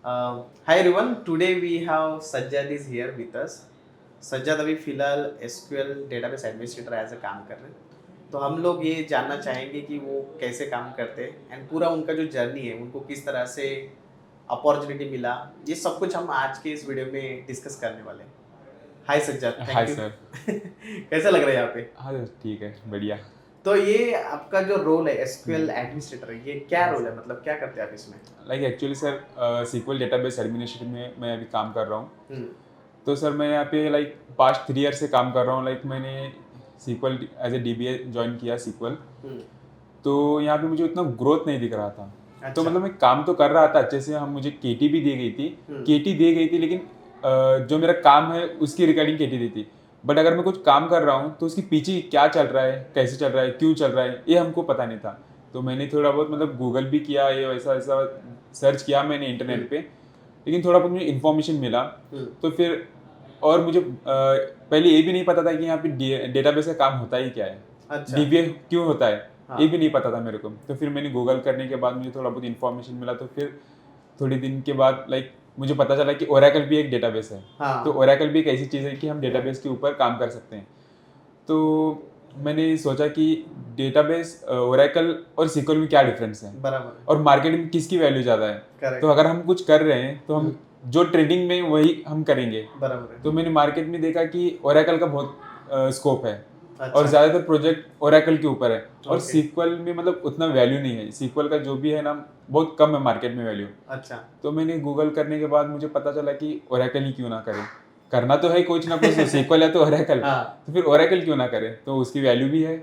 Hi everyone, today we have Sajjad is here with us. Sajjad अभी फिलहाल SQL database administrator as a काम कर रहे हैं, तो हम लोग ये जानना चाहेंगे कि वो कैसे काम करते हैं एंड पूरा उनका जो जर्नी है उनको किस तरह से अपॉर्चुनिटी मिला, ये सब कुछ हम आज के इस वीडियो में डिस्कस करने वाले हैं. Hi Sajjad, hi thank you. Sir. कैसा लग रहा है यहाँ पे? हाँ सर, ठीक है, बढ़िया। तो ये आपका जो रोल है SQL हम्म, एडमिनिस्ट्रेटर, ये क्या रोल है, मतलब क्या करते हैं आप इसमें? Like actually sir, SQL database administration में मैं अभी काम कर रहा हूँ। हम्म. तो सर मैं यहाँ पे लाइक पास्ट 3 ईयर से काम कर रहा हूँ। लाइक मैंने SQL as a DBA join किया सीक्वल। हम्म. तो यहाँ पे मुझे उतना ग्रोथ नहीं दिख रहा था। तो अच्छा. मतलब मैं काम तो कर रहा था अच्छे से। हम मुझे केटी भी दी गई थी, केटी दी गई थी, लेकिन जो मेरा काम है उसकी रिगार्डिंग केटी दी थी। बट अगर मैं कुछ काम कर रहा हूँ तो उसके पीछे क्या चल रहा है, कैसे चल रहा है, क्यों चल रहा है, ये हमको पता नहीं था। तो मैंने थोड़ा बहुत मतलब गूगल भी किया, ये वैसा वैसा सर्च किया मैंने इंटरनेट पे, लेकिन थोड़ा बहुत मुझे इन्फॉर्मेशन मिला। तो फिर और मुझे पहले ये भी नहीं पता था कि यहाँ पे डेटाबेस का काम होता ही क्या है, अच्छा. डीबीए क्यों होता है, हाँ. ये भी नहीं पता था मेरे को। तो फिर मैंने गूगल करने के बाद मुझे थोड़ा बहुत इन्फॉर्मेशन मिला। तो फिर थोड़ी दिन के बाद लाइक मुझे पता चला कि ओरेकल भी एक डेटाबेस है। हाँ. तो ओरेकल भी एक ऐसी चीज़ है कि हम डेटाबेस के ऊपर काम कर सकते हैं। तो मैंने सोचा कि डेटाबेस, ओरेकल और सीक्वल में क्या डिफरेंस है, बराबर. और मार्केट में किसकी वैल्यू ज़्यादा है। करेक्ट. तो अगर हम कुछ कर रहे हैं तो हम जो ट्रेडिंग में वही हम करेंगे। बराबर है. तो मैंने मार्केट में देखा कि ओरेकल का बहुत स्कोप है, अच्छा. और ज़्यादातर प्रोजेक्ट ओरेकल के ऊपर है। और Okay. सीक्वल में मतलब उतना वैल्यू नहीं है। सीक्वल का जो भी है ना, बहुत कम है मार्केट में वैल्यू। अच्छा. तो मैंने गूगल करने के बाद मुझे पता चला कि ओरेकल ही क्यों ना करें। करना तो है कुछ ना कुछ, सीक्वल है तो ओरेकल। हाँ. तो फिर ओरेकल क्यों ना करें, तो उसकी वैल्यू भी है।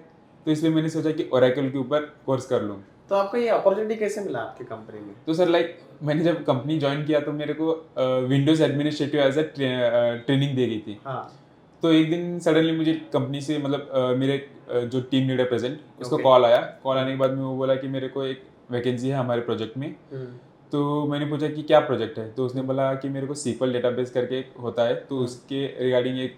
तो इसलिए मैंने सोचा कि ओरेकल के ऊपर कोर्स कर लूँ। तो आपको ये अपॉर्चुनिटी कैसे मिला आपकी कंपनी में? तो सर लाइक मैंने जब कंपनी ज्वाइन किया तो मेरे को Windows administrative as a training दी गई थी। हाँ. तो एक दिन सडनली मुझे कंपनी से मतलब मेरे जो टीम लीडर प्रेजेंट, उसका Okay. कॉल आया। कॉल आने के बाद में वो बोला कि मेरे को एक वैकेंसी है हमारे प्रोजेक्ट में। हम्म. तो मैंने पूछा कि क्या प्रोजेक्ट है। तो उसने बोला कि मेरे को सीक्वल डेटाबेस करके एक होता है, तो उसके रिगार्डिंग एक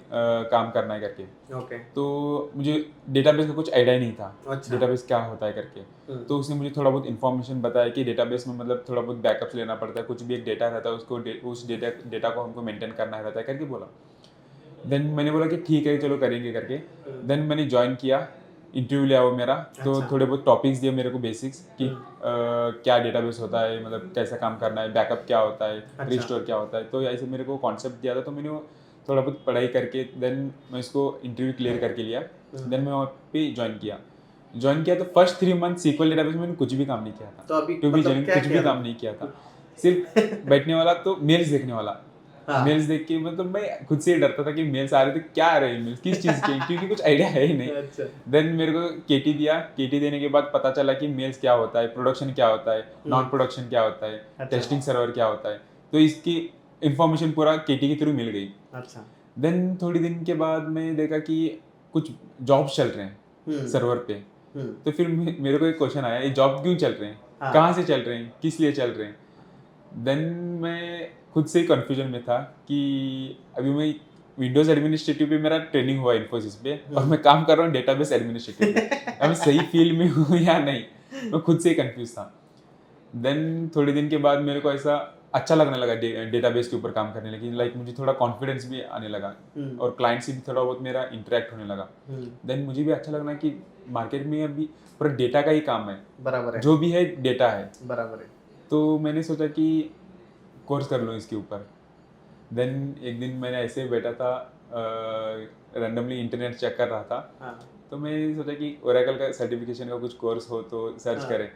काम करना है करके। ओके. तो मुझे डेटाबेस का कुछ आइडिया नहीं था, अच्छा. डेटाबेस क्या होता है करके। तो उसने मुझे थोड़ा बहुत इन्फॉर्मेशन बताया कि डेटाबेस में मतलब थोड़ा बहुत बैकअप्स लेना पड़ता है, कुछ भी एक डेटा रहता है उसको उस डेटा को हमको मेंटेन करना रहता है करके बोला। देन मैंने बोला कि ठीक है चलो करेंगे करके। देन मैंने ज्वाइन किया, इंटरव्यू लिया वो मेरा। तो अच्छा. थोड़े बहुत टॉपिक्स दिए मेरे को बेसिक्स कि हम्म. क्या डेटाबेस होता है, मतलब कैसा काम करना है, बैकअप क्या होता है, अच्छा. रिस्टोर क्या होता है। तो ऐसे मेरे को कॉन्सेप्ट दिया था। तो मैंने वो थोड़ा बहुत पढ़ाई करके देन मैं इसको इंटरव्यू क्लियर करके लिया। देन मैं वहाँ पे ज्वाइन किया। तो फर्स्ट 3 मंथ सीक्वल डेटाबेस में मैंने कुछ भी काम नहीं किया था। तो अभी टू बी मतलब जेन्युइन क्या कुछ किया भी था? काम नहीं किया था। सिर्फ बैठने वाला, तो मेल्स देखने वाला। हाँ. मेल्स देख के मतलब मैं खुद से ही डरता था कि मेल्स आ रहे थे, क्या आ रहे हैं मेल्स, किस चीज़ के, क्योंकि कुछ आइडिया है ही नहीं। अच्छा. देन मेरे को केटी दिया। केटी देने के बाद पता चला कि मेल्स क्या होता है, प्रोडक्शन क्या होता है, नॉन प्रोडक्शन क्या होता है, अच्छा. टेस्टिंग सर्वर क्या होता है। तो इसकी इन्फॉर्मेशन पूरा केटी के थ्रू मिल गई। अच्छा. देन थोड़ी दिन के बाद मैं देखा कि कुछ जॉब्स चल रहे हैं सर्वर पे। हम्म. तो फिर मेरे को एक क्वेश्चन आया, ये जॉब क्यों चल रहे हैं, हाँ. कहाँ से चल रहे हैं, किस लिए चल रहे हैं। देन मैं खुद से ही कन्फ्यूजन में था कि अभी मैं विंडोज़ एडमिनिस्ट्रेटिव पे मेरा ट्रेनिंग हुआ इन्फोसिस पे, और मैं काम कर रहा हूँ डेटाबेस एडमिनिस्ट्रेटिव पे। अब मैं सही फील्ड में हूँ या नहीं, मैं खुद से ही कंफ्यूज था। देन थोड़े दिन के बाद मेरे को ऐसा अच्छा लगने लगा डेटाबेस के ऊपर काम करने लगी। लाइक मुझे थोड़ा कॉन्फिडेंस भी आने लगा, और क्लाइंट से भी थोड़ा बहुत मेरा इंटरेक्ट होने लगा। देन मुझे भी अच्छा लगना कि मार्केट में अभी पूरा डेटा का ही काम है, बराबर है. जो भी है डेटा है। बराबर है. तो मैंने सोचा कि कोर्स कर लूँ इसके ऊपर। देन एक दिन मैंने ऐसे ही बैठा था, रैंडमली इंटरनेट चेक कर रहा था। हाँ. तो मैं सोचा कि ओरेकल का सर्टिफिकेशन का कुछ कोर्स हो तो सर्च हाँ. करें।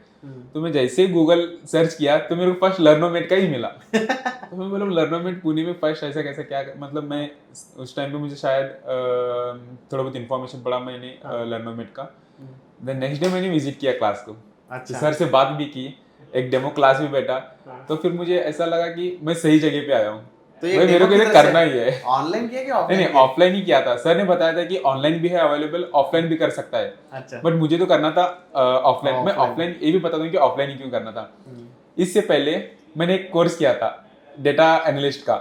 तो मैं जैसे ही गूगल सर्च किया तो मेरे को फर्स्ट लर्नोमेट का ही मिला। तो मैं बोला लर्नोमेट पुणे में फर्स्ट ऐसा कैसा क्या, मतलब मैं उस टाइम पे मुझे शायद थोड़ा बहुत इन्फॉर्मेशन पड़ा मैंने लर्नोमेट का। देन नेक्स्ट डे मैंने विजिट किया क्लास को। तो अच्छा. सर से बात भी की, एक डेमो क्लास भी बैठा। तो फिर मुझे ऐसा लगा कि मैं सही जगह पे आया हूँ, तो ये भाई मेरे डेमो को ये किधर करना से? ही है। ऑनलाइन किया कि नहीं ऑफलाइन नहीं, किया? ऑफलाइन ही किया था। सर ने बताया था कि ऑनलाइन भी है अवेलेबल, ऑफलाइन भी कर सकता है। अच्छा. बट मुझे तो करना था ऑफलाइन। मैं ऑफलाइन. ऑफलाइन ये भी बता दूं कि ऑफलाइन ही क्यों करना था। इससे पहले मैंने एक कोर्स किया था डेटा एनालिस्ट का।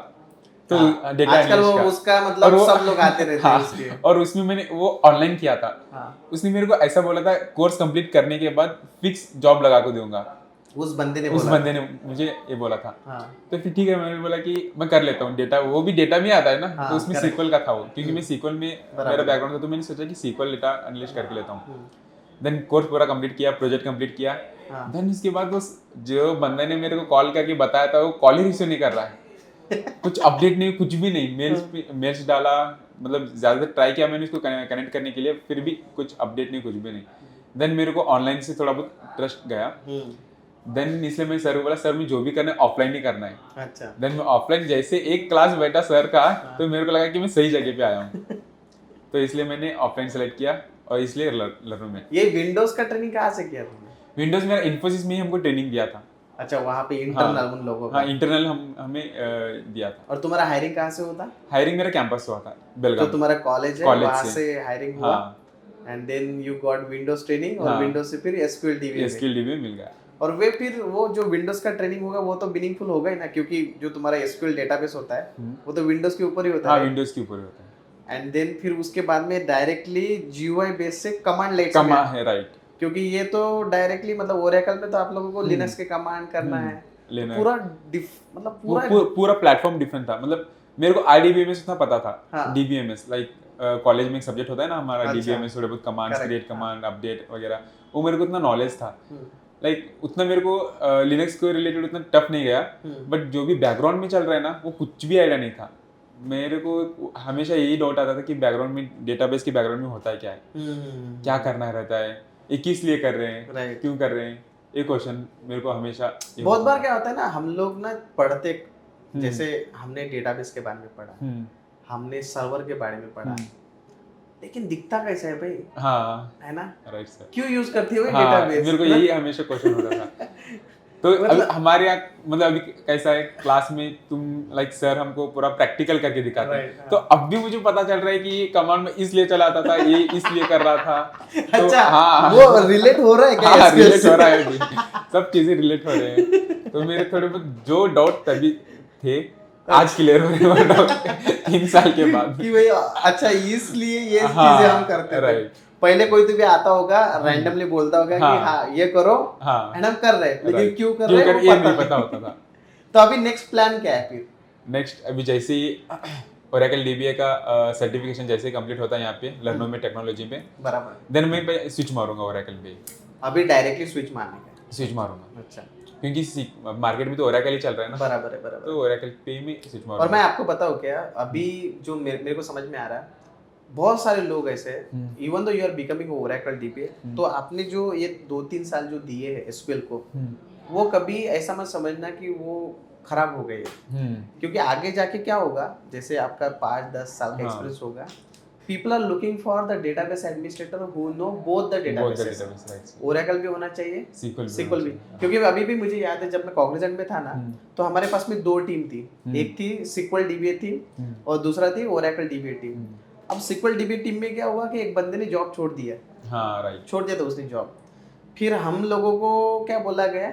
तो हाँ. डेटा आजकल वो एनालिस्ट का, उसका और मतलब वो सब लोग आते रहते हैं हाँ, उसके. और उसमें मैंने वो ऑनलाइन किया था। हाँ. उसने मेरे को ऐसा बोला था कोर्स कंप्लीट करने के बाद फिक्स जॉब लगा को दूंगा। उस बंदे ने उस बोला बंदे ने मुझे ये बोला था। हाँ तो फिर ठीक है, मैंने बोला कि मैं कर लेता हूँ डेटा, वो भी डेटा में आता है ना, हाँ, तो उसमें correct. सीक्वल का था वो, क्योंकि मैं सीक्वल में बराबर। मेरा बैकग्राउंड था, तो मैंने सोचा कि सीक्वल डेटा एनालिस्ट करके लेता हूँ। हम्म, देन कोर्स पूरा कंप्लीट किया, प्रोजेक्ट कंप्लीट किया। हाँ देन उसके बाद उस जो बंदे ने मेरे को कॉल करके बताया था, वो कॉल ही रिसीव नहीं कर रहा है, कुछ अपडेट नहीं, कुछ भी नहीं। मेल्स डाला, मतलब ज़्यादातर ट्राई किया मैंने उसको कनेक्ट करने के लिए, फिर भी कुछ अपडेट नहीं, कुछ भी नहीं। देन मेरे को ऑनलाइन से थोड़ा बहुत ट्रस्ट गया। देन इसलिए मैं सर को बोला, सर मैं जो भी करना है ऑफलाइन ही करना है। अच्छा देन मैं ऑफलाइन जैसे एक क्लास बैठा सर का, तो मेरे को लगा कि मैं सही जगह पे आया हूँ, तो इसलिए मैंने ऑफलाइन सेलेक्ट किया, और इसलिए लर्नो में। ये विंडोज का ट्रेनिंग कहाँ से किया तुमने? विंडोज मेरा इन्फोसिस में ही हमको ट्रेनिंग दिया था। अच्छा वहाँ पे हाँ इंटरनल उन लोगों हाँ, का। इंटरनल हमें दिया था। और तुम्हारा हायरिंग कहाँ से होता? हायरिंग मेरा कैंपस हुआ था जो बेलगाम तुम्हारा कॉलेज है कॉलेज वहाँ से। से हायरिंग हुआ हाँ and then you got Windows training और हाँ, विंडोज से फिर एसक्यूएल डीबी में। एसक्यूएल डीबी में मिल गया। और वे फिर वो जो विंडोज का ट्रेनिंग होगा वो तो मीनिंगफुल होगा ही ना, क्योंकि जो तुम्हारा एसक्यूएल डेटाबेस होता है वो तो विंडोज के ऊपर ही होता हाँ, है। विंडोज के ऊपर ही होता है। एंड देन फिर उसके बाद में डायरेक्टली जीयूआई बेस से कमांड लाइट्स में है, राइट। क्योंकि ये तो डायरेक्टली मतलब ओरेकल में तो आप लोगों को लिनक्स के कमांड करना है, तो Linux। पूरा मतलब पूरा पूरा प्लेटफॉर्म डिफरेंट था। मतलब मेरे को आईडीबीएमएस उतना पता था। हाँ। डीबीएमएस लाइक कॉलेज में एक सब्जेक्ट होता है ना हमारा, अच्छा। डीबीएमएस, थोड़े बहुत कमांड्स, Correct, क्रिएट हाँ। कमांड, अपडेट वगैरह, वो मेरे को उतना नॉलेज था। हम्म, लाइक उतना मेरे को लिनक्स के रिलेटेड उतना टफ नहीं गया, बट जो भी बैकग्राउंड में चल रहा है ना, वो कुछ भी आइडिया नहीं था। मेरे को हमेशा यही डाउट आता था कि बैकग्राउंड में, डेटाबेस के बैकग्राउंड में होता है क्या है, क्या करना रहता है, ये किस लिए कर रहे हैं, Right. क्यों कर रहे हैं, ये क्वेश्चन मेरे को हमेशा ये बहुत होता बार था। क्या होता है ना, हम लोग ना पढ़ते, जैसे हमने डेटाबेस के बारे में पढ़ा, हम्म, हमने सर्वर के बारे में पढ़ा, लेकिन दिखता कैसा है भाई, हाँ, है ना? Right sir. क्यों यूज करती हो हाँ, डेटाबेस? मेरे को यही हमेशा क्वेश्चन होता था। तो अभी मतलब हमारे यहाँ मतलब अभी कैसा है क्लास में, तुम लाइक सर हमको पूरा प्रैक्टिकल करके दिखाते हैं, Right, हाँ। तो अब भी मुझे पता चल रहा है कि ये कमांड में इसलिए चलाता था, ये इसलिए कर रहा था। तो अच्छा, हाँ, वो रिलेट हो रहा है क्या हाँ, SQL रिलेट से? हो रहा है अभी, सब चीजें रिलेट हो रहे हैं। तो मेरे थोड़े बहुत जो डाउट तभी थे, आज क्लियर हो रहे हैं डाउट 3 साल के बाद। कि भाई अच्छा इसलिए ये हाँ, चीजें हम करते थे। right। पहले कोई तो भी आता होगा, रैंडमली बोलता होगा कि हाँ। हाँ ये करो, हाँ, एंड हम कर रहे हैं, लेकिन right। क्यों कर रहे हैं ये वो नहीं पता होता था। तो अभी नेक्स्ट प्लान क्या है फिर? नेक्स्ट अभी जैसे ही ओरेकल डीबीए का सर्टिफिकेशन जैसे ही कंप्लीट होता है यहाँ पे लर्नो में, टेक्नोलॉजी में, बराबर, देन मैं स्विच मारूंगा ओरेकल पे, अभी डायरेक्टली स्विच मारने का? स्विच मारूंगा, अच्छा, क्योंकि मार्केट में तो ओरेकल ही चल रहा है ना, बराबर है, बराबर। तो ओरेकल पे ही मैं स्विच और मैं मारूंगा। आपको बताऊं क्या, अभी जो मेरे को समझ में आ रहा है, बहुत सारे लोग ऐसे even though you are becoming Oracle DBA, तो आपने जो ये 2-3 साल जो दिए हैं एसक्यूएल को, वो कभी ऐसा मत समझना कि वो खराब हो गए, क्योंकि आगे जाके क्या होगा, जैसे आपका 5-10 साल का एक्सपीरियंस होगा, people are looking for the database administrator who know both the databases. Oracle भी होना चाहिए, सीक्वल भी, क्योंकि अभी भी मुझे याद है जब मैं कॉग्निजेंट में था ना, तो हमारे पास में 2 टीम थी, एक थी सीक्वल डीबीए टीम और दूसरा थी ओरेकल डीबीए टीम। अब सीक्वल डीबी टीम में क्या हुआ कि एक बंदे ने जॉब छोड़ दिया, हाँ, राइट, छोड़ दिया था उसने जॉब। फिर हम लोगों को क्या बोला गया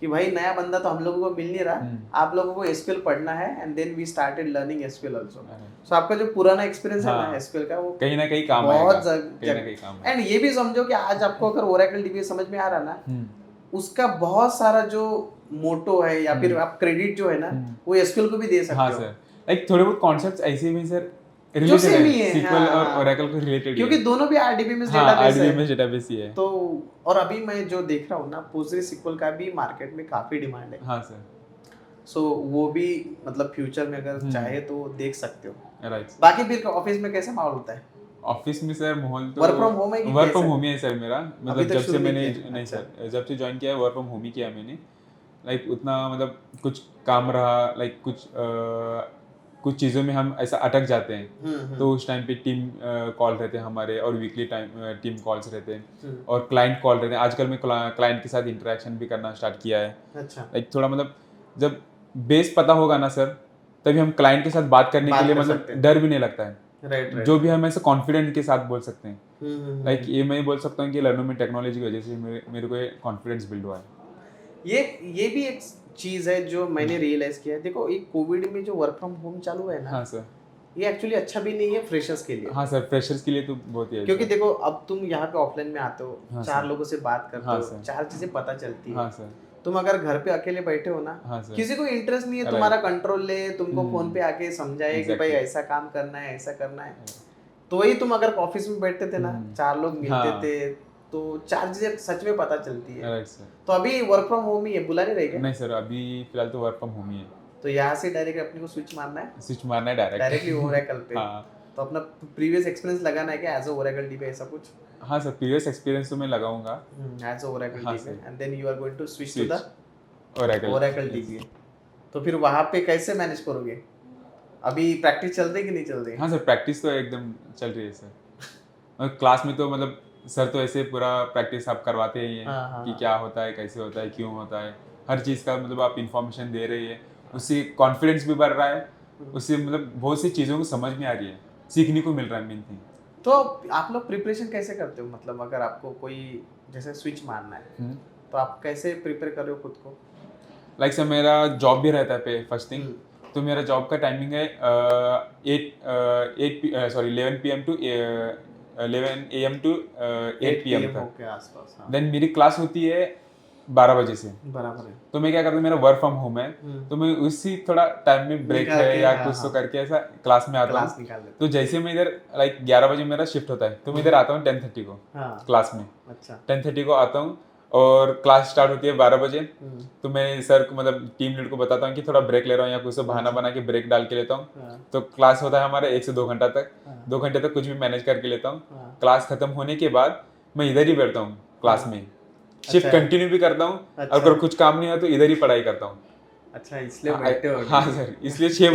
कि भाई नया बंदा तो हम लोगों को मिल नहीं रहा, आप लोगों को एसक्यूएल पढ़ना है, and then we started learning SQL also. So आपका जो पुराना एक्सपीरियंस है ना एसक्यूएल का, वो कहीं ना कहीं काम बहुत आएगा, कहीं ना कहीं काम आएगा। एंड ये भी समझो कि आज आपको अगर ओरेकल डीबीए समझ में आ रहा ना, उसका बहुत सारा जो मोटो है या फिर आप क्रेडिट जो है ना, वो एसक्यूएल को भी दे सकते हाँ हो। सर, लाइक थोड़े बहुत कॉन्सेप्ट्स ऐसे भी सर जो रिलेटेड सेम ही है, है, सीक्वल हाँ, और ओरेकल को रिलेटेड, क्योंकि दोनों भी आरडीबीएमएस हाँ, डेटाबेस है। आरडीबीएमएस डेटाबेस ही है। तो और अभी मैं जो देख रहा हूँ ना, पोस्टग्रेस सीक्वल का भी मार्केट में काफी डिमांड है। हाँ सर, सो वो भी मतलब फ्यूचर में अगर चाहे तो देख सकते हो। राइट। बाकी फिर ऑफिस में कैसा माहौल होता है? ऑफिस में सर माहौल तो वर्क फ्रॉम होम है कि वर्क फ्रॉम कैसा? होम ही है सर मेरा, अभी मतलब तक जब शुरू से नहीं मैंने किया? नहीं अच्छा। सर, जब से ज्वाइन किया है वर्क फ्रॉम होम ही किया मैंने। लाइक उतना मतलब कुछ काम रहा, लाइक कुछ चीज़ों में हम ऐसा अटक जाते हैं, तो उस टाइम पे टीम कॉल रहते हैं हमारे, और वीकली टीम कॉल्स रहते हैं, और क्लाइंट कॉल रहते हैं। आजकल मैं क्लाइंट के साथ इंटरेक्शन भी करना स्टार्ट किया है। अच्छा, लाइक थोड़ा मतलब जब बेस पता होगा ना सर, तभी हम क्लाइंट के साथ बात करने के लिए मतलब डर भी नहीं लगता है, राइट जो भी हम ऐसे कॉन्फिडेंट के साथ बोल सकते हैं। लाइक ये मैं बोल सकता हूँ कि लर्नो में टेक्नोलॉजी की वजह से मेरे को ये कॉन्फिडेंस बिल्ड हुआ है। ये भी एक चीज है जो मैंने रियलाइज किया है। देखो ये कोविड में जो वर्क फ्रॉम होम चालू है ना, हाँ सर, ये एक्चुअली अच्छा भी नहीं है फ्रेशर्स के लिए। हाँ सर, फ्रेशर्स के लिए तो बहुत ही क्योंकि अच्छा। देखो अब तुम यहाँ पे ऑफलाइन में आते हो, हाँ चार सर। लोगों से बात करते हाँ हो, सर। चार चीजें पता चलती है। हाँ सर। तुम अगर घर पे अकेले बैठे हो ना, हाँ सर। किसी को इंटरेस्ट नहीं है Right. तुम्हारा कंट्रोल ले, तुमको हम्म। फोन पे आके समझाए कि भाई Exactly. ऐसा काम करना है, ऐसा करना है। तो वही तुम अगर ऑफिस में बैठते थे ना, चार लोग मिलते हाँ। थे, तो चार चीजें सच में पता चलती है। Right sir. तो अभी वर्क फ्रॉम होम ही है, बुला नहीं रहे क्या? नहीं सर, अभी फिलहाल तो वर्क फ्रॉम होम ही है। तो यहाँ से डायरेक्ट अपने को स्विच मारना है, स्विच मारना है डायरेक्ट। डायरेक्टली ओरेकल पे। हाँ। तो अपना प्रीवियस एक्सपीरियंस लगाना है क्या एज ओरेकल डीबी ऐसा कुछ? हाँ सर, प्रीवियस एक्सपीरियंस तो मैं लगाऊंगा एज ओरेकल हाँ DB, sir. And then you are going to switch to the Oracle. Oracle DB. तो फिर वहाँ पे कैसे मैनेज करोगे? अभी प्रैक्टिस चल रही कि नहीं चल रही? हाँ सर, प्रैक्टिस तो एकदम चल रही है सर। और क्लास में तो मतलब सर तो ऐसे पूरा प्रैक्टिस आप करवाते ही हैं हाँ, हाँ, कि हाँ। क्या होता है, कैसे होता है, क्यों होता है, हर चीज़ का मतलब आप इंफॉर्मेशन दे रही है, उससे कॉन्फिडेंस भी बढ़ रहा है, उससे मतलब बहुत सी चीज़ों को समझ में आ रही है, सीखने को मिल रहा है मेन थिंग। तो आप लोग प्रिपरेशन कैसे करते हो? मतलब अगर आपको कोई जैसे स्विच मारना है, तो आप कैसे प्रिपेयर कर रहे हो खुद को? लाइक सर, मेरा जॉब भी रहता है पे फर्स्ट थिंग, तो मेरा जॉब का टाइमिंग है 11 PM to 11 AM to 8 PM तक। के आसपास। हाँ, देन मेरी क्लास होती है 12 बजे से। बराबर है। तो मैं क्या करता हूँ, मेरा वर्क फ्रॉम होम है, तो मैं उसी थोड़ा टाइम में ब्रेक निकाल है के, या हाँ, कुछ तो हाँ। करके ऐसा क्लास में आता क्लास हूँ। निकाल लेते तो जैसे मैं इधर लाइक 11 बजे मेरा शिफ्ट होता है, तो मैं इधर आता हूँ 10:30 को हाँ। क्लास में। अच्छा। 10:30 को आता हूँ और क्लास स्टार्ट होती है 12 बजे। तो मैं सर को मतलब टीम लीड को बताता हूँ कि थोड़ा ब्रेक ले रहा हूँ या कुछ तो बहाना बना के ब्रेक डाल के लेता हूँ। हाँ। तो क्लास होता है हमारा 1 से 2 घंटा तक। हाँ। 2 घंटे तक कुछ भी मैनेज करके लेता हूँ। हाँ। क्लास खत्म होने के बाद मैं इधर ही बैठता हूँ क्लास में, शिफ्ट अच्छा। कंटिन्यू भी करता हूँ। अच्छा। अगर कुछ काम नहीं है तो इधर ही पढ़ाई करता हूँ। अच्छा, इसलिए बैठे हो? हाँ सर, इसलिए 6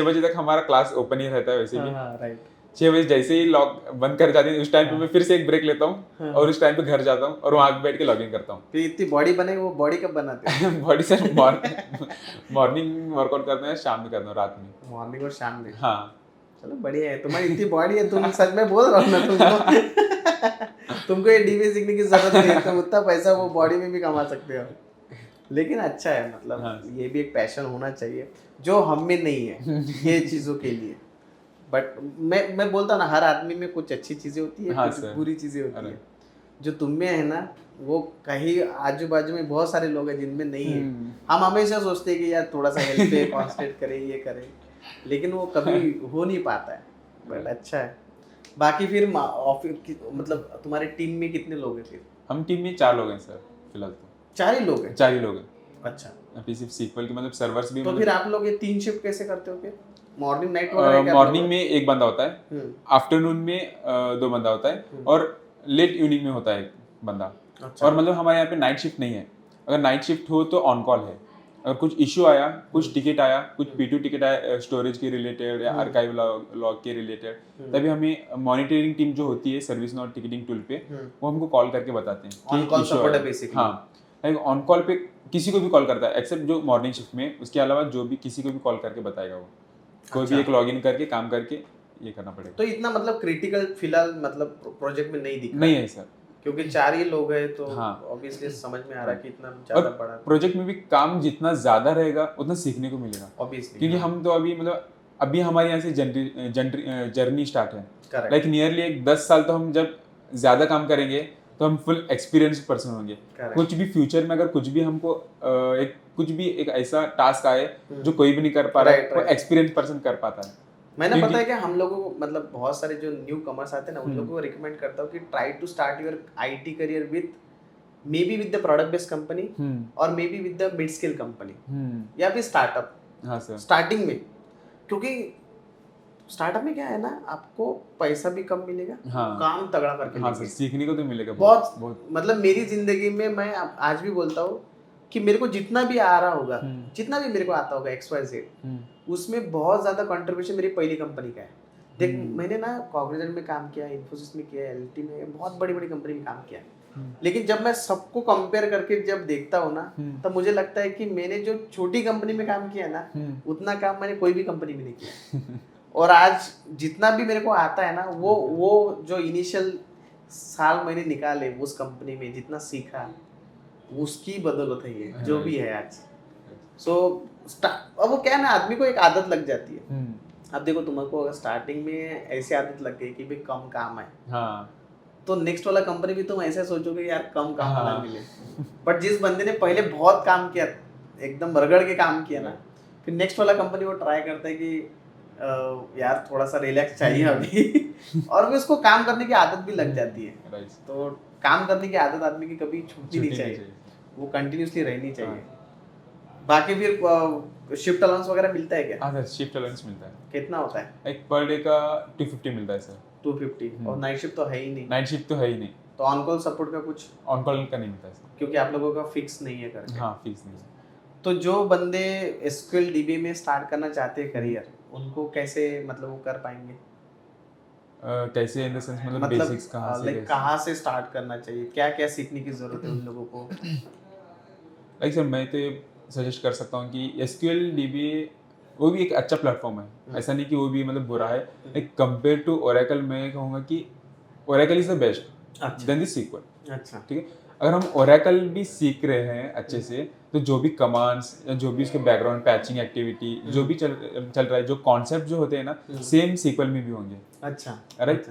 बजे तक हमारा क्लास ओपन ही रहता है वैसे भी। हाँ, राइट। 6 बजे जैसे ही लॉक बंद कर जाती है, उस टाइम पे मैं फिर से एक ब्रेक लेता हूँ और उस टाइम पे घर जाता हूँ और वहाँ पे बैठ के लॉग इन करता हूँ। फिर इतनी बॉडी बने, वो बॉडी कब बनाते हो? बॉडी सर मॉर्निंग वर्कआउट करते हैं, शाम में करता हूँ, रात में। मॉर्निंग और शाम में? हाँ। चलो बढ़िया है, तुम्हारी इतनी बॉडी है, तुम सच में बोल रहा हूँ ना तुमको तुमको ये डीबी सीखने की जरूरत नहीं है, तुम उतना पैसा वो बॉडी में भी कमा सकते हो। लेकिन अच्छा है, मतलब हाँ। ये भी एक पैशन होना चाहिए जो हम में नहीं है ये चीज़ों के लिए। बट मैं बोलता हूँ ना, हर आदमी में कुछ अच्छी चीज़ें होती है, हाँ कुछ सर। बुरी चीज़ें होती अरे। है। जो तुम में है ना, वो कहीं आजू बाजू में बहुत सारे लोग हैं जिनमें नहीं है। हम हमेशा सोचते हैं कि यार थोड़ा सा हेल्थ पे कॉन्सेंट्रेट करें, ये करें, लेकिन वो कभी हो नहीं पाता है। बट अच्छा है। बाकी फिर ऑफिस मतलब तुम्हारी टीम में कितने लोग हैं फिर? हम टीम में 4 लोग हैं सर फिलहाल तो। 4 ही लोग हैं? 4 ही लोग हैं। अच्छा। अभी सिर्फ सीक्वल के मतलब सर्वर्स भी तो फिर आप लोग ये 3 शिफ्ट कैसे करते हो फिर? मॉर्निंग नाइट वगैरह क्या? मॉर्निंग में एक बंदा होता है, हम्म। आफ्टरनून में 2 बंदा होता है और लेट इवनिंग में होता है एक बंदा। अच्छा। और मतलब हमारे यहाँ पे नाइट शिफ्ट नहीं है। अगर नाइट शिफ्ट हो तो ऑन कॉल है। अगर कुछ इशू आया, कुछ टिकट आया, कुछ P2 टिकट आया स्टोरेज के रिलेटेड या आर्काइव लॉग के रिलेटेड, तभी हमें मॉनिटरिंग टीम जो होती है सर्विस नॉट टिकटिंग टूल पे, वो हमको कॉल करके बताते हैं ऑन कॉल issue सपोर्ट है आया। बेसिकली। हाँ, लाइक ऑन कॉल पे किसी को भी कॉल करता है एक्सेप्ट जो मॉर्निंग शिफ्ट में, उसके अलावा जो भी किसी को भी कॉल करके बताएगा वो। कोई भी एक लॉगिन करके काम करके ये करना पड़ेगा। तो इतना मतलब क्रिटिकल फिलहाल मतलब प्रोजेक्ट में नहीं दिख रहा नहीं है सर, क्योंकि 4 ही लोग हैं, तो हाँ। ऑब्वियसली समझ में आ रहा है कि इतना ज्यादा और बड़ा प्रोजेक्ट में भी काम जितना ज्यादा रहेगा उतना सीखने को मिलेगा, ऑब्वियसली। क्योंकि हम तो अभी मतलब अभी हमारे यहाँ से जर्नी स्टार्ट है। करेक्ट। लाइक नियरली एक 10 साल तो हम जब ज्यादा काम करेंगे तो हम फुल एक्सपीरियंस पर्सन होंगे। Correct. कुछ भी फ्यूचर में अगर कुछ भी हमको कुछ भी एक ऐसा टास्क आए जो कोई भी नहीं कर पा रहा है, वो एक्सपीरियंस पर्सन कर पाता है। मैंने पता है कि हम लोगों को मतलब बहुत सारे जो न्यू कमर्स आते हैं ना, उन लोगों को रिकमेंड करता हूँ कि try to start your IT career with maybe with the product based company और maybe with the mid scale company या फिर स्टार्टअप। हाँ सर। स्टार्टिंग में, क्योंकि स्टार्टअप में क्या है ना, आपको पैसा भी कम मिलेगा, हाँ। काम तगड़ा करके हाँ सर, सीखने को तो मिलेगा बहुत। मतलब मेरी जिंदगी में मैं आज भी बोलता हूँ कि मेरे को जितना भी आ रहा होगा, जितना भी मेरे को आता होगा XYZ, उसमें बहुत ज्यादा कंट्रीब्यूशन मेरी पहली कंपनी का है। देख, मैंने ना कॉग्निजेंट में काम किया, इन्फोसिस में किया, LT में, बहुत बड़ी बड़ी कंपनी में काम किया। लेकिन जब मैं सबको कंपेयर करके जब देखता हूँ ना, तब मुझे लगता है कि मैंने जो छोटी कंपनी में काम किया ना, उतना काम मैंने कोई भी कंपनी में नहीं किया। और आज जितना भी मेरे को आता है ना, वो जो इनिशियल साल मैंने निकाले उस कंपनी में, जितना सीखा, उसकी बदौलत है ये जो भी है आज। सो अब वो क्या है ना, आदमी को एक आदत लग जाती है अब देखो तुमको अगर स्टार्टिंग में ऐसी आदत लग गई कि भाई कम काम है, हाँ तो नेक्स्ट वाला कंपनी भी तुम ऐसे सोचोगे यार कम काम वाला हाँ मिले। बट जिस बंदे ने पहले बहुत काम किया, एकदम रगड़ के काम किया ना, फिर नेक्स्ट वाला कंपनी वो ट्राई करता है कि यार थोड़ा सा रिलैक्स चाहिए अभी और भी उसको काम करने की आदत भी लग जाती है। राइट, तो काम करने की आदत आदमी की कभी छूटनी नहीं चाहिए, वो कंटिन्यूसली रहनी चाहिए। बाकी फिर शिफ्ट अलाउंस वगैरह मिलता है क्या? हाँ सर, शिफ्ट अलाउंस मिलता है, कितना होता है? एक पर डे का 250 मिलता है सर। 250 और नाइट शिफ्ट तो है ही नहीं, नाइट शिफ्ट तो है ही नहीं, तो ऑन कॉल सपोर्ट का कुछ? ऑन कॉल का नहीं मिलता है सर। क्योंकि आप लोगों का फिक्स नहीं है करके। हाँ फिक्स नहीं है। तो जो बंदे एसक्यूएल डीबी में स्टार्ट करना चाहते हैं करियर, उनको कैसे मतलब वो कर पाएंगे? कैसे इन द सेंस मतलब मतलब बेसिक्स कहाँ से लाइक कैसे? कहाँ से स्टार्ट करना चाहिए, क्या क्या सीखने की जरूरत है उन लोगों को? लाइक सर मैं तो सजेस्ट कर सकता हूँ कि एसक्यूएल डीबी वो भी एक अच्छा प्लेटफॉर्म है, ऐसा नहीं कि वो भी मतलब बुरा है। लाइक कंपेयर टू ओरेकल मैं कहूँगा कि ओरेकल इज द बेस्ट अच्छा देन द सीक्वल। अच्छा। ठीक है, अगर हम ओरेकल भी सीख रहे हैं अच्छे से, तो जो भी कमांड्स या जो भी उसके बैकग्राउंड पैचिंग एक्टिविटी जो भी चल रहा है, जो कॉन्सेप्ट जो होते हैं ना, सेम सीक्वल में भी होंगे। अच्छा राइट,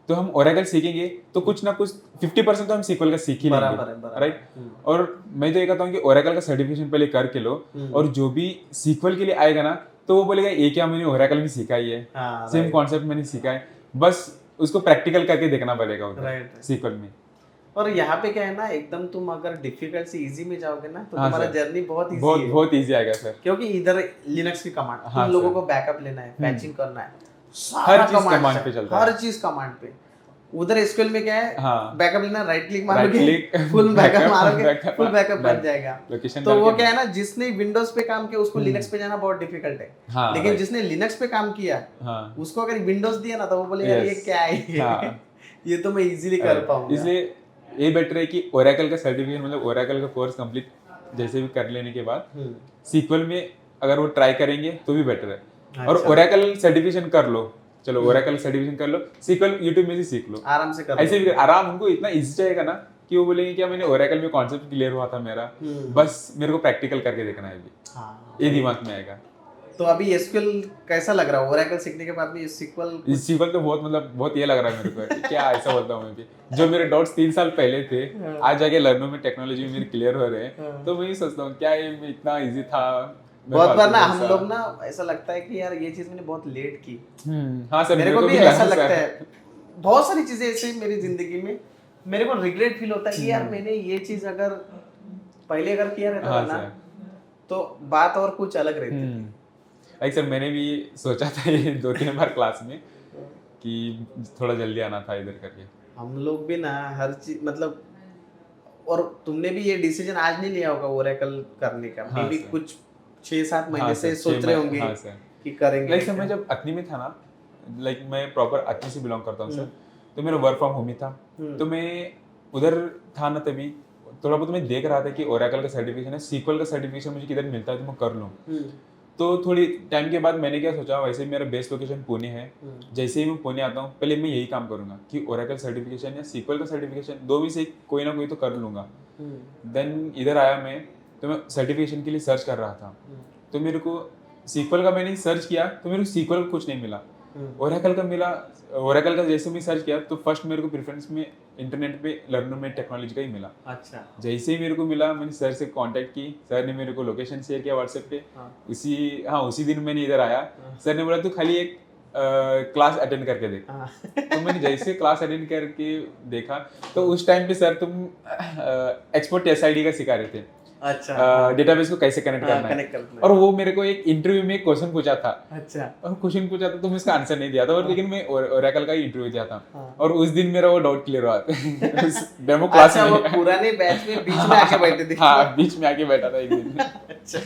तो हम ओरेकल सीखेंगे तो कुछ ना कुछ 50% तो हम सीक्वल का सीख ही बराबर है, लेंगे। बराबर। राइट, और मैं तो ये कहता हूँ कि ओरेकल का सर्टिफिकेशन पहले करके लो, और जो भी सीक्वल के लिए आएगा ना, तो वो बोलेगा ये क्या मैंने ओरेकल में सीखा ही है, हाँ, सेम right, कॉन्सेप्ट मैंने सीखा है, बस उसको प्रैक्टिकल करके देखना पड़ेगा उधर right. सीक्वल में। और यहाँ पे क्या है ना, एकदम तुम अगर डिफिकल्ट से इजी में जाओगे ना, तो हाँ तुम्हारा सर, जर्नी बहुत इजी बहुत है। बहुत ईजी आएगा सर, क्योंकि इधर लिनक्स की कमांड, हाँ तुम लोगों सर। को बैकअप लेना है, पैचिंग करना है, हर सारा चीज कमांड कमांड पे चलता है। हर चीज कमांड पे। उधर एसक्यूएल में क्या है, हाँ, बैकअप लेना, राइट क्लिक राइट मारोगे, क्लिक फुल बैकअप मारोगे, बैकअप फुल बैकअप बन डन, जाएगा। लोकेशन तो डाल वो के क्या है ना, जिसने विंडोज पे काम किया उसको लिनक्स पे जाना बहुत डिफिकल्ट है। हाँ, लेकिन right. जिसने लिनक्स पे काम किया, हाँ उसको अगर विंडोज दिया ना, तो वो बोले यार ये Yes. क्या है हाँ, ये तो मैं इजीली कर right. पाऊंगा। इसलिए ये बेटर है कि ओरेकल का सर्टिफिकेट मतलब ओरेकल का कोर्स कंप्लीट जैसे भी कर लेने के बाद सीक्वल में अगर वो ट्राई करेंगे तो भी बेटर है। और अच्छा। ओरेकल सर्टिफिकेशन कर लो, चलो ओरेकल सर्टिफिकेशन कर लो, सीक्वल यूट्यूब में से सीख लो, आराम से कर ऐसे लो। भी आराम, उनको इतना इजी जाएगा ना कि वो बोलेंगे क्या मैंने ओरेकल में कॉन्सेप्ट क्लियर हुआ था मेरा, बस मेरे को प्रैक्टिकल करके देखना है अभी, हाँ, ये दिमाग में आएगा। तो अभी एसक्यूएल कैसा लग रहा है? ओरेकल सीखने के बाद भी सीक्वल इस सीक्वल तो बहुत मतलब बहुत ये लग रहा है मेरे को, क्या ऐसा बोलता हूँ मैं भी, जो मेरे डाउट्स 3 साल पहले थे आज जाके लर्नो में टेक्नोलॉजी में मेरे क्लियर हो रहे हैं, तो मैं ये सोचता हूँ क्या ये इतना इजी था। बहुत बार ना हम लोग ना ऐसा लगता है कि यार ये चीज मैंने बहुत लेट की। हाँ सर, मेरे को भी ऐसा लगता सर। है, बहुत सारी चीजें ऐसे मेरी जिंदगी में मेरे को रिग्रेट फील होता है कि यार मैंने ये चीज अगर पहले अगर किया रहता हाँ था ना, सर, तो बात और कुछ अलग रहती थी। लाइक सर मैंने भी सोचा था ये 2-3 बार क्लास में कि थोड़ा जल्दी आना था इधर करके। हम लोग भी ना हर चीज मतलब, और तुमने भी ये डिसीजन आज नहीं लिया होगा ओरेकल करने का, हाँ मे बी सर। कुछ 6-7 महीने हाँ से सर, सोच रहे होंगे हाँ सर, कि करेंगे। लाइक सर मैं जब अतनी में था ना, लाइक मैं प्रॉपर अतनी से बिलोंग करता हूँ सर, तो मेरा वर्क फ्रॉम होम ही था, तो मैं उधर था ना, तभी थोड़ा बहुत मैं देख रहा था कि ओरेकल का सर्टिफिकेशन है, सीक्वल का सर्टिफिकेशन मुझे किधर मिलता है तो मैं कर लूँ। तो थोड़ी टाइम के बाद मैंने क्या सोचा, वैसे मेरा बेस्ट लोकेशन पुणे है, जैसे ही मैं पुणे आता हूँ पहले मैं यही काम करूंगा कि ओरेकल सर्टिफिकेशन या सीक्वल का सर्टिफिकेशन दो में से कोई ना कोई तो कर लूंगा। देन इधर आया मैं, तो मैं सर्टिफिकेशन के लिए सर्च कर रहा था, तो मेरे को सीक्वल का मैंने सर्च किया तो मेरे को सीक्वल का कुछ नहीं मिला, ओरेकल का मिला। ओरेकल का जैसे मैं सर्च किया तो फर्स्ट मेरे को प्रेफरेंस में इंटरनेट पे लर्नो में टेक्नोलॉजी का ही मिला। अच्छा, जैसे ही मेरे को मिला मैंने सर से कांटेक्ट की, सर ने मेरे को लोकेशन शेयर किया व्हाट्सएप पे। उसी दिन मैंने इधर आया, सर ने बोला तू खाली एक क्लास अटेंड करके देख। तो मैंने जैसे क्लास अटेंड करके देखा तो उस टाइम पे सर तुम एक्सपोर्ट एसआईडी का सिखा रहे थे, अच्छा, डेटाबेस को कैसे कनेक्ट करना है, कनेक्ट करना है। और वो मेरे को एक इंटरव्यू में क्वेश्चन पूछा था, अच्छा, और क्वेश्चन पूछा था तो मैं उसका आंसर नहीं दिया था, और लेकिन मैं ओरेकल का ही इंटरव्यू दिया था, और उस दिन मेरा वो डाउट क्लियर हुआ था उस डेमो क्लास अच्छा, में। वो पुराने बैच में बीच में आके बैठे थे। हाँ, बीच में आके बैठा था एक दिन। अच्छा,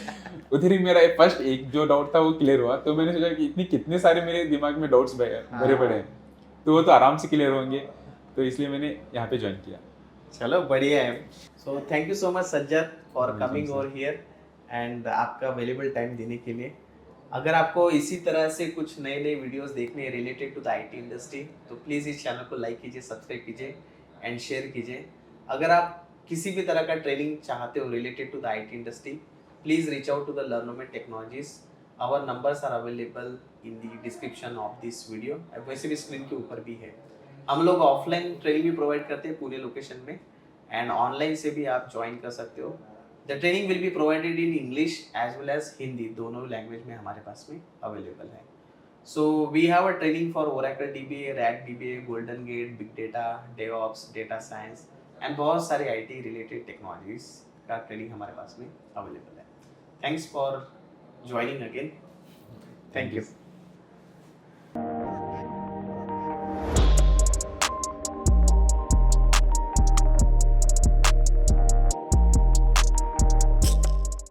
उधर ही मेरा फर्स्ट एक जो डाउट था वो क्लियर हुआ, तो मैंने सोचा कि इतनी कितने सारे मेरे दिमाग में डाउट्स भरे पड़े हैं, तो वो तो आराम से क्लियर होंगे, तो इसलिए मैंने यहाँ पे ज्वाइन किया। चलो बढ़िया है। So thank you so much Sajjad for coming over here and आपका अवेलेबल टाइम देने के लिए। अगर आपको इसी तरह से कुछ नए नए वीडियोस देखने related to the IT industry, तो प्लीज़ इस चैनल को लाइक कीजिए, सब्सक्राइब कीजिए एंड शेयर कीजिए। अगर आप किसी भी तरह का ट्रेनिंग चाहते हो related to the IT industry, please reach out to the Learnomate technologies. Our numbers are available in the description of this video, वैसे भी स्क्रीन के ऊपर भी है। हम लोग ऑफलाइन ट्रेनिंग भी प्रोवाइड करते हैं पूरे लोकेशन में, एंड ऑनलाइन से भी आप ज्वाइन कर सकते हो। The training will be provided in English as well as Hindi, दोनों लैंग्वेज में हमारे पास में अवेलेबल है। So we have a training for Oracle DBA, RAC DBA, Golden Gate, big data, DevOps, data science and बहुत सारे आईटी रिलेटेड टेक्नोलॉजीज का training हमारे पास में अवेलेबल है। Thanks for joining again. Thank you.